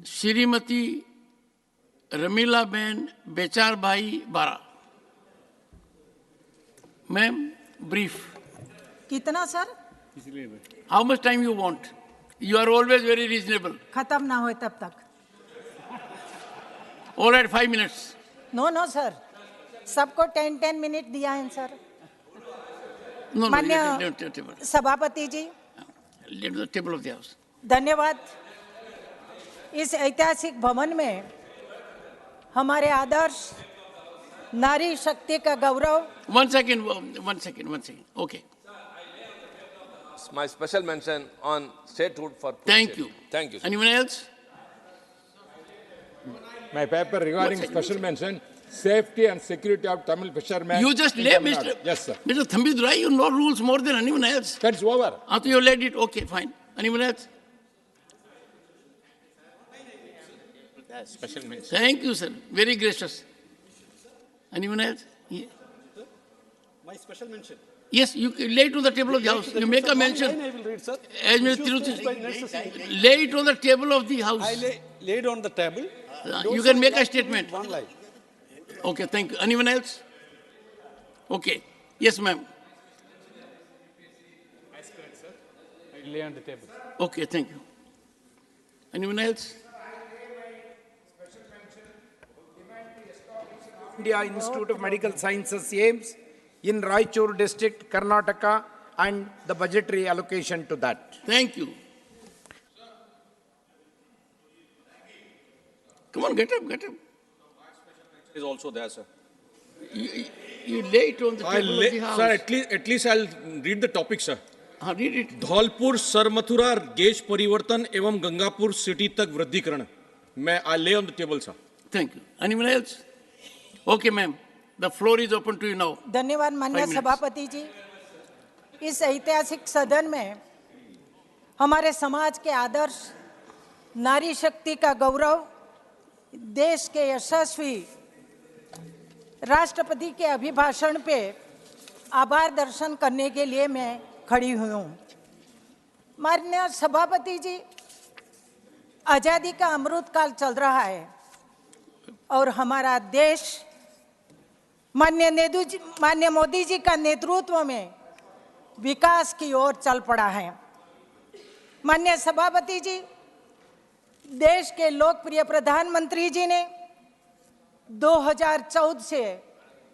Shrimati Ramila Ben बेचार भाई बारा। Ma'am brief. कितना sir? How much time you want? You are always very reasonable. खत्म ना हो तब तक। All right, 5 minutes। No sir, सबको 10 मिनट दिया है सर। नो माननीय सभापति जी, टेबल ऑफ द हाउस। धन्यवाद। इस ऐतिहासिक भवन में हमारे आदर्श नारी शक्ति का गौरव। One second. Okay. My special mention on statehood for. Thank you. Thank you, sir. Anyone else? My paper regarding special mention, safety and security of Tamil fishermen. You just in lay, Tamil Mr. Nadu. Yes, sir. Mr. Thambidurai, you know rules more than anyone else. That's over. After you laid it, okay, fine. Anyone else? Special mention. Thank you, sir. Very gracious. Anyone else? Yeah. My special mention. Yes, you lay it on the table of the house. You make a mention. I will read, sir. As Mr. Issues Tiruthi, by necessity. lay it on the table of the house. I laid on the table. You can make a statement. One line. Okay, thank you. Anyone else? Okay. Yes, ma'am. I lay on the table. Okay, thank you. Anyone else? India Institute of Medical Sciences AIMS in Raichur district, Karnataka, and the budgetary allocation to that. Thank you. Come on, get up. Is also there, sir. You lay it on the table of the house. Sir, at least I'll read the topic, sir. Read it. Dholpur Sarmathura gauge परिवर्तन एवं Gangapur city तक वृद्धिकरण. I lay on the table, sir. Thank you. Anyone else? Okay, ma'am. The floor is open to you now. धन्यवाद माननीय 5 minutes. सभापति जी। इस ऐतिहासिक सदन में हमारे समाज के आदर्श नारी शक्ति का गौरव, देश के यशस्वी राष्ट्रपति के अभिभाषण पे आभार दर्शन करने के लिए मैं खड़ी हुई हूँ। माननीय सभापति जी, आजादी का अमृत काल चल रहा है और हमारा देश माननीय मोदी जी का नेतृत्व में विकास की ओर चल पड़ा है। माननीय सभापति जी, देश के लोकप्रिय प्रधानमंत्री जी ने 2014 से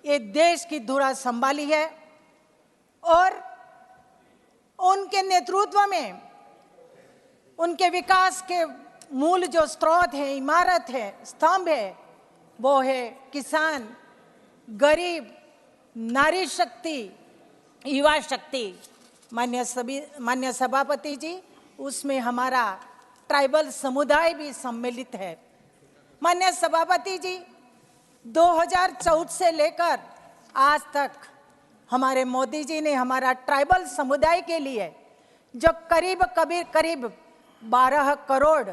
ये देश की धुरा संभाली है और उनके नेतृत्व में उनके विकास के मूल जो स्रोत है, इमारत है, स्तंभ है, वो है किसान, गरीब, नारी शक्ति, युवा शक्ति। माननीय सभापति जी, उसमें हमारा ट्राइबल समुदाय भी सम्मिलित है। माननीय सभापति जी, 2014 से लेकर आज तक हमारे मोदी जी ने हमारा ट्राइबल समुदाय के लिए जो करीब 12 करोड़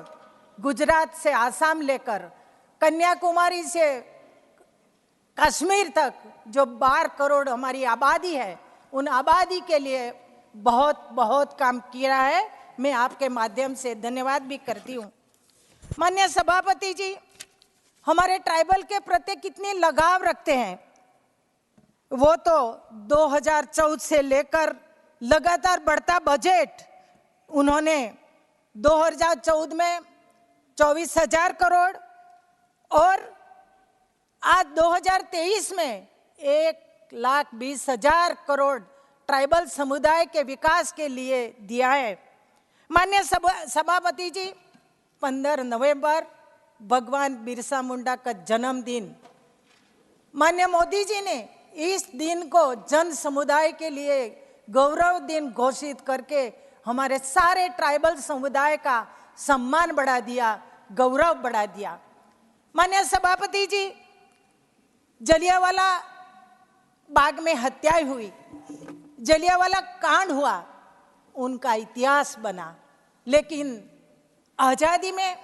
गुजरात से आसाम लेकर कन्याकुमारी से कश्मीर तक जो 12 करोड़ हमारी आबादी है, उन आबादी के लिए बहुत काम किया है। मैं आपके माध्यम से धन्यवाद भी करती हूँ। माननीय सभापति जी, हमारे ट्राइबल के प्रति कितनी लगाव रखते हैं, वो तो 2014 से लेकर लगातार बढ़ता बजट, उन्होंने 2014 में 24,000 करोड़ और आज 2023 में 1,20,000 करोड़ ट्राइबल समुदाय के विकास के लिए दिया है। माननीय सभापति जी, 15 नवंबर भगवान बिरसा मुंडा का जन्मदिन, माननीय मोदी जी ने इस दिन को जन समुदाय के लिए गौरव दिन घोषित करके हमारे सारे ट्राइबल समुदाय का सम्मान बढ़ा दिया, गौरव बढ़ा दिया। माननीय सभापति जी, जलियांवाला बाग में हत्याएं हुई, जलियांवाला कांड हुआ, उनका इतिहास बना, लेकिन आजादी में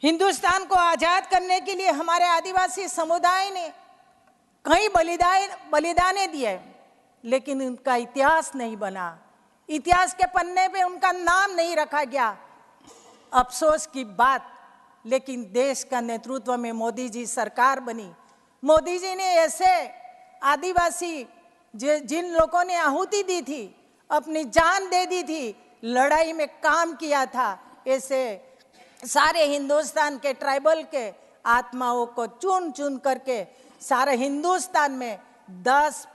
हिंदुस्तान को आजाद करने के लिए हमारे आदिवासी समुदाय ने कई बलिदानें दिए, लेकिन उनका इतिहास नहीं बना, इतिहास के पन्ने पे उनका नाम नहीं रखा गया। अफसोस की बात, लेकिन देश का नेतृत्व में मोदी जी सरकार बनी। मोदी जी ने ऐसे आदिवासी जिन लोगों ने आहुति दी थी, अपनी जान दे दी थी, लड़ाई में काम किया था, ऐसे सारे हिंदुस्तान के ट्राइबल के आत्माओं को चुन चुन करके सारे हिंदुस्तान में 10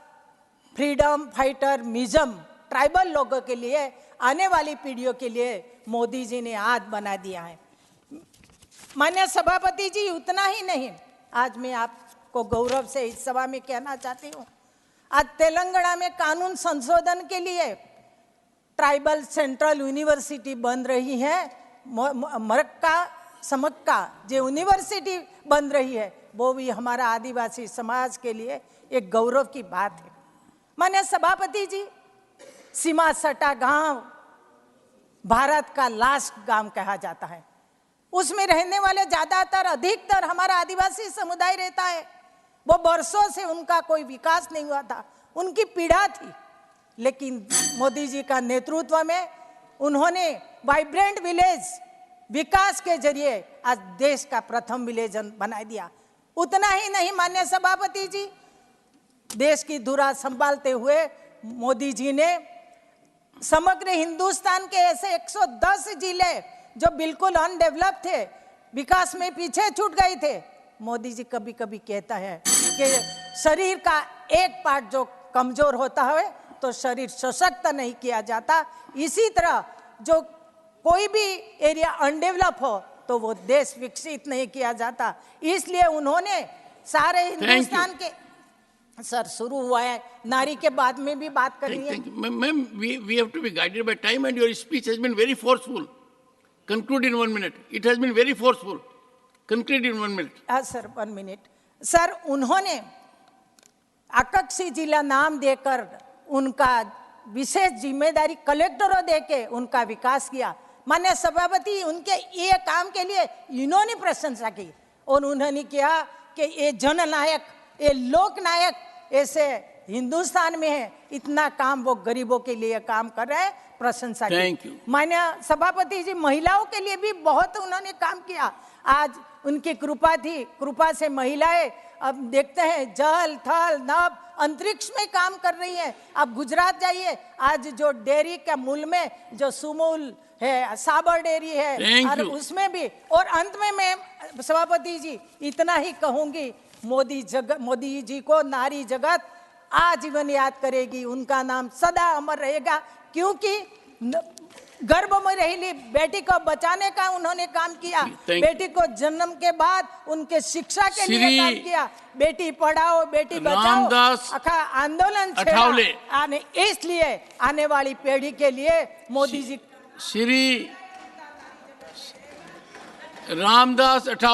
फ्रीडम फाइटर म्यूजियम ट्राइबल लोगों के लिए, आने वाली पीढ़ियों के लिए मोदी जी ने आज बना दिया है। माननीय सभापति जी, उतना ही नहीं, आज मैं आपको गौरव से इस सभा में कहना चाहती हूँ, आज तेलंगाना में कानून संशोधन के लिए ट्राइबल सेंट्रल यूनिवर्सिटी बन रही है। मरक्का समक्का जो यूनिवर्सिटी बन रही है, वो भी हमारा आदिवासी समाज के लिए एक गौरव की बात है। माननीय सभापति जी, सीमा सटा गांव भारत का लास्ट गांव कहा जाता है। उसमें रहने वाले ज्यादातर अधिकतर हमारा आदिवासी समुदाय रहता है। वो वर्षों से उनका कोई विकास नहीं हुआ था, उनकी पीड़ा थी, लेकिन मोदी जी का नेतृत्व में उन्होंने वाइब्रेंट विलेज विकास के जरिए आज देश का प्रथम विलेज बना दिया। उतना ही नहीं माननीय सभापति जी, देश की धुरा संभालते हुए मोदी जी ने समग्र हिंदुस्तान के ऐसे 110 जिले जो बिल्कुल अनडेवलप थे, विकास में पीछे छूट गए थे, मोदी जी कभी कभी कहता है कि शरीर का एक पार्ट जो कमजोर होता है तो शरीर सशक्त नहीं किया जाता। इसी तरह जो कोई भी एरिया अनडेवलप हो तो वो देश विकसित नहीं किया जाता। इसलिए उन्होंने सारे हिंदुस्तान के सर शुरू हुआ है, नारी के बाद में भी बात करनी है। Ma'am, we have to be guided by time, and your speech has been very forceful. Conclude in 1 minute. It has been very forceful. Conclude in 1 minute. हाँ सर, 1 मिनट। सर, उन्होंने आकक्षी जिला नाम देकर उनका विशेष जिम्मेदारी कलेक्टरों देके उनका विकास किया। माननीय सभापति, उनके ये काम के लिए इन्होंने प्रशंसा की और उन्होंने कहा कि ये जननायक, ये लोकनायक ऐसे हिंदुस्तान में है, इतना काम वो गरीबों के लिए काम कर रहे हैं, प्रशंसा की। Thank you. माननीय सभापति जी, महिलाओं के लिए भी बहुत उन्होंने काम किया। आज उनकी कृपा थी, कृपा से महिलाएं अब देखते हैं जल थल नभ अंतरिक्ष में काम कर रही है। आप गुजरात जाइए, आज जो डेयरी के मूल में जो सुमूल है, साबर डेयरी है, Thank और you. उसमें भी। और अंत में मैं सभापति जी इतना ही कहूंगी, मोदी जी को नारी जगत आजीवन याद करेगी, उनका नाम सदा अमर रहेगा, क्योंकि गर्भ में रही बेटी को बचाने का उन्होंने काम किया। बेटी को जन्म के बाद उनके शिक्षा के लिए काम किया। बेटी पढ़ाओ बेटी बचाओ अखा आंदोलन छेड़ा, इसलिए आने वाली पीढ़ी के लिए मोदी जी श्री रामदास अठावले।